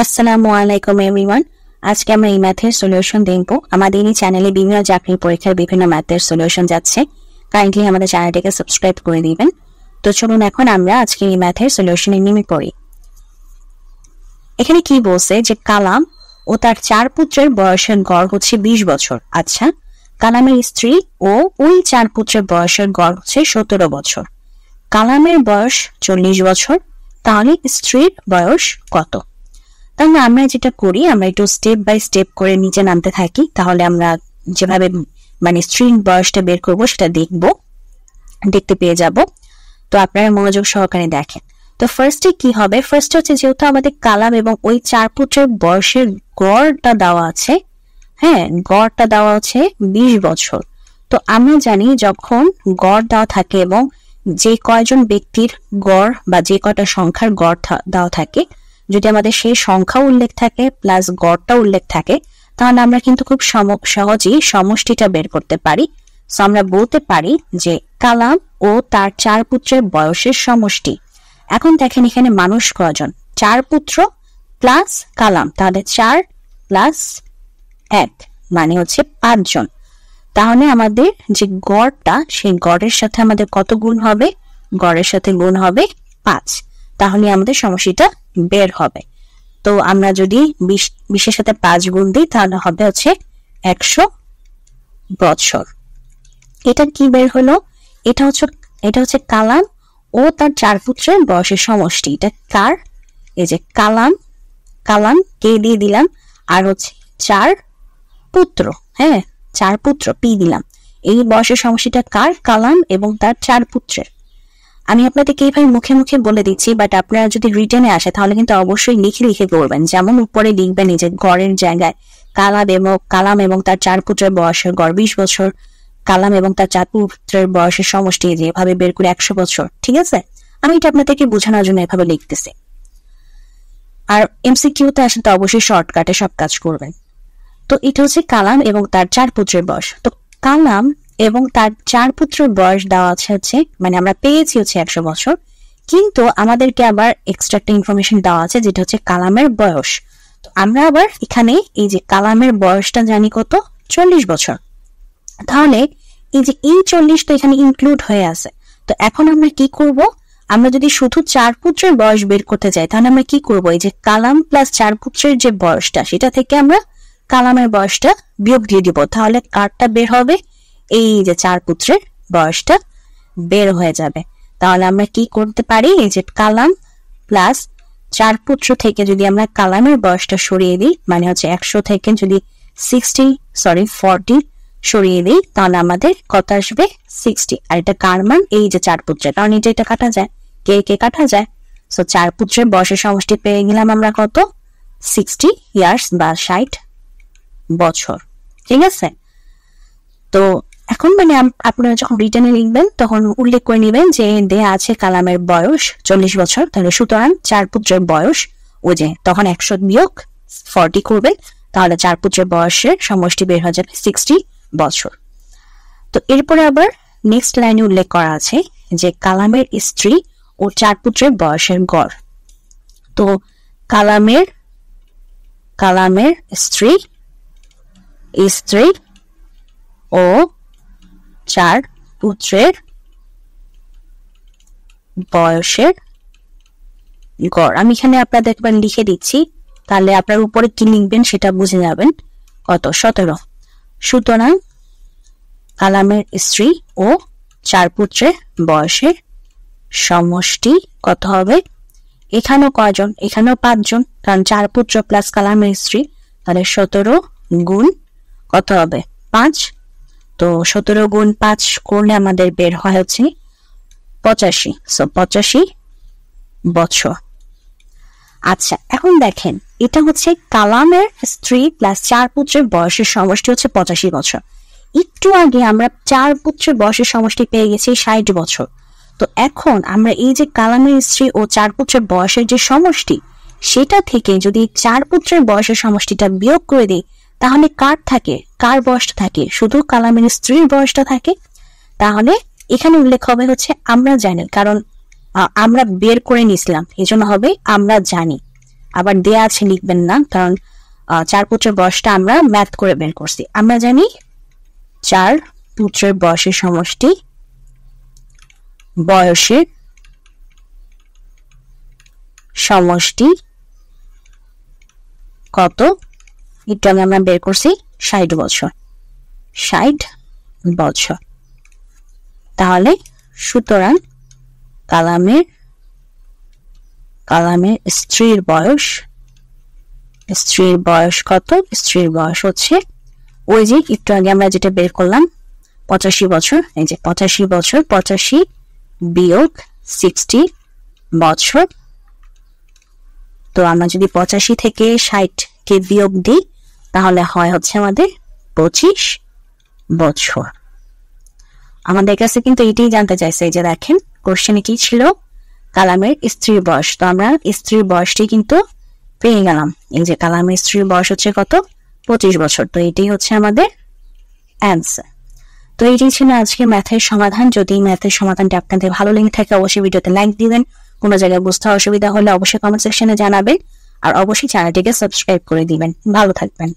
আসসালামু আলাইকুম এভরিওয়ান। আজকে আমরা এই ম্যাথের সলিউশন দেখব। আমাদের এই চ্যানেলে বিভিন্ন চাকরির পরীক্ষার বিভিন্ন ম্যাথের সলিউশন যাচ্ছে। কাইন্ডলি আমাদের চ্যানেলটিকে সাবস্ক্রাইব করে দিবেন। তো চলুন এখন আমরা আজকে এই ম্যাথের সলিউশনে নেমে পড়ি। এখানে কি বলছে যে কালাম ও তার 4 পুত্রের বয়সের গড় হচ্ছে 20 বছর। আচ্ছা, কালামের স্ত্রী ও ওই 4 পুত্রের বয়সের গড় হচ্ছে 17 বছর। কালামের বয়স 40 বছর, তাহলে স্ত্রীর বয়স কত? তাহলে আমরা যেটা করি, আমরা একটু স্টেপ বাই স্টেপ করে নিচে নামতে থাকি। তাহলে আমরা যেভাবে স্ত্রীর বয়সটা বের করবো সেটা দেখতে পেয়ে যাব। তো আপনারা মনোযোগ সহকারে দেখেন। তো ফার্স্টে কি হবে, ফার্স্ট হচ্ছে যেহেতু আমাদের কালাম এবং ওই 4 পুত্রের বয়সের গড়টা দেওয়া আছে, গড়টা দেওয়া আছে 20 বছর। তো আমরা জানি যখন গড় দেওয়া থাকে এবং যে কয়জন ব্যক্তির গড় বা যে কয়টা সংখ্যার গড় দেওয়া থাকে, যদি আমাদের সেই সংখ্যা উল্লেখ থাকে প্লাস গড়টা উল্লেখ থাকে, তাহলে আমরা কিন্তু খুব সহজেই সমষ্টিটা বের করতে পারি। সো আমরা বলতে পারি যে কালাম ও তার 4 পুত্রের বয়সের সমষ্টি। এখন দেখেন এখানে মানুষ কয়জন, 4 পুত্র প্লাস কালাম, তাহলে 4 প্লাস 1 মানে হচ্ছে 5 জন। তাহলে আমাদের যে গড়টা, সেই গড়ের সাথে আমাদের কত গুণ হবে? গড়ের সাথে গুণ হবে 5। তাহলে আমাদের সমষ্টিটা বের হবে। তো আমরা যদি 20 এর সাথে 5 গুণ দিই তাহলে হবে হচ্ছে 100 বছর। এটা কি বের হলো? এটা হচ্ছে কালাম ও তার 4 পুত্রের বয়সের সমষ্টি। এটা কার? এই যে কালাম কে দিয়ে দিলাম, আর হচ্ছে 4 পুত্র, 4 পুত্র পি দিলাম। এই বয়সের সমষ্টিটা কার? কালাম এবং তার 4 পুত্রের। আমি আপনাদেরকে এইভাবে মুখে মুখে বলে দিচ্ছি, বাট আপনারা যদি রিটেনে আসে তাহলে কিন্তু অবশ্যই লিখে করবেন। যেমন উপরে লিখবেন এই যে গড়ের জায়গায় কালাম এবং তার 4 পুত্রের বয়সের গড় 20 বছর, কালাম এবং তার 4 পুত্রের বয়সের সমষ্টি যেভাবে বের করে 100 বছর। ঠিক আছে, আমি এটা আপনাদেরকে বোঝানোর জন্য এভাবে লিখতেছি। আর এমসিকিউতে আসেন তো অবশ্যই শর্টকাটে সব কাজ করবেন। তো এটা হচ্ছে কালাম এবং তার 4 পুত্রের বয়স। তো কালাম এবং তার 4 পুত্রের বয়স দেওয়া আছে আমরা পেয়েছি হচ্ছে 100 বছর, কিন্তু আমাদেরকে আবার এক্সট্রা একটা ইনফরমেশন দেওয়া আছে যেটা হচ্ছে কালামের বয়স। তো আমরা আবার এখানে এই যে কালামের বয়সটা জানি কত, 40 বছর। তাহলে এই যে এই 40 তো এখানে ইনক্লুড হয়ে আছে। তো এখন আমরা কি করব, আমরা যদি শুধু 4 পুত্রের বয়স বের করতে চাই তাহলে আমরা কি করব, এই যে কালাম প্লাস 4 পুত্রের যে বয়সটা সেটা থেকে আমরা কালামের বয়সটা বিয়োগ দিয়ে দিব। তাহলে কারটা বের হবে, এই যে 4 পুত্রের বয়সটা বের হয়ে যাবে। তাহলে আমরা কি করতে পারি, এই যে কালাম প্লাস 4 পুত্র থেকে যদি আমরা কালামের বয়সটা সরিয়ে দিই, মানে হচ্ছে 100 থেকে যদি 40 সরিয়ে দিই, তাহলে আমাদের কত আসবে? 60। আর এটা কার মান? এই যে 4 পুত্রের, কারণ এটা কাটা যায়, কে কাটা যায়। সো 4 পুত্রের বয়সের সমষ্টি পেয়ে গেলাম আমরা কত? 60 ইয়ার্স বা 60 বছর। ঠিক আছে, তো এখন আপনারা যখন রিটার্নে লিখবেন তখন উল্লেখ করে নেবেন যে দেয়া আছে কালামের বয়স 40 বছর। তাহলে সুতরাং 4 পুত্রের বয়স, ও যে তখন 100 বিয়োগ 40 করবেন, তাহলে 4 পুত্রের বয়সের সমষ্টি বের হয়ে যাবে 60 বছর। তো এরপরে আবার নেক্সট লাইনে উল্লেখ করা আছে যে কালামের স্ত্রী ও 4 পুত্রের বয়সের গড়। তো কালামের স্ত্রী ও 4 পুত্রের বয়সের গড়। আমি এখানে আপনাদের একবার লিখে দিচ্ছি, তাহলে আপনার উপরে কি লিখবেন সেটা বুঝে যাবেন। কত? 17। সুতরাং কালামের স্ত্রী ও 4 পুত্রের বয়সের সমষ্টি কত হবে? এখানেও কয়জন? এখানেও 5 জন, কারণ 4 পুত্র প্লাস কালামের স্ত্রী। তাহলে 17 গুণ কত হবে? 5। তো 17 গুণ 5 করলে আমাদের বের হয় হচ্ছে 85। সো 85 বছর। আচ্ছা, এখন দেখেন এটা হচ্ছে কালামের স্ত্রী প্লাস 4 পুত্রের বয়সের সমষ্টি হচ্ছে 85 বছর। একটু আগে আমরা 4 পুত্রের বয়সের সমষ্টি পেয়ে গেছি 60 বছর। তো এখন আমরা এই যে কালামের স্ত্রী ও 4 পুত্রের বয়সের যে সমষ্টি, সেটা থেকে যদি 4 পুত্রের বয়সের সমষ্টিটা বিয়োগ করে দিই, তাহলে কার বয়সটা থাকে? শুধু কালামের স্ত্রীর বয়সটা থাকে। তাহলে এখানে উল্লেখ হবে হচ্ছে আমরা জানি, কারণ আমরা বের করে নিছিলাম, এই জন্য হবে আমরা জানি। আবার দেয়া আছে লিখবেন না, কারণ চার পুত্রের বয়সটা আমরা ম্যাথ করে বের করছি। আমরা জানি চার পুত্রের বয়সের সমষ্টি কত, একটু আগে আমরা বের করছি 60 বছর। তাহলে সুতরাং কালামের স্ত্রীর বয়স কত? স্ত্রীর বয়স হচ্ছে ওই যে একটু আগে আমরা যেটা বের করলাম 85 বছর। এই যে 85 বছর, 85 বিয়োগ 60 বছর। তো আমরা যদি 85 থেকে 60 কে বিয়োগ দিই তাহলে হয় হচ্ছে আমাদের 25 বছর। আমাদের কাছে কিন্তু এটাই জানতে চাইছে, যে দেখেন কোশ্চেনে কি ছিল, কালামের স্ত্রীর বয়স। তো আমরা স্ত্রীর বয়সটি কিন্তু পেয়ে গেলাম। এই যে কালামের স্ত্রীর বয়স হচ্ছে কত? 25 বছর। তো এটাই হচ্ছে আমাদের অ্যান্সার। তো এটাই ছিল আজকে ম্যাথের সমাধান। যদি ম্যাথের সমাধানটি আপনাদের ভালো লেগে থাকে অবশ্যই ভিডিওতে লাইক দিবেন। কোনো জায়গায় বুঝতে অসুবিধা হলে অবশ্যই কমেন্ট সেকশনে জানাবেন, আর অবশ্যই চ্যানেলটিকে সাবস্ক্রাইব করে দিবেন। ভালো থাকবেন।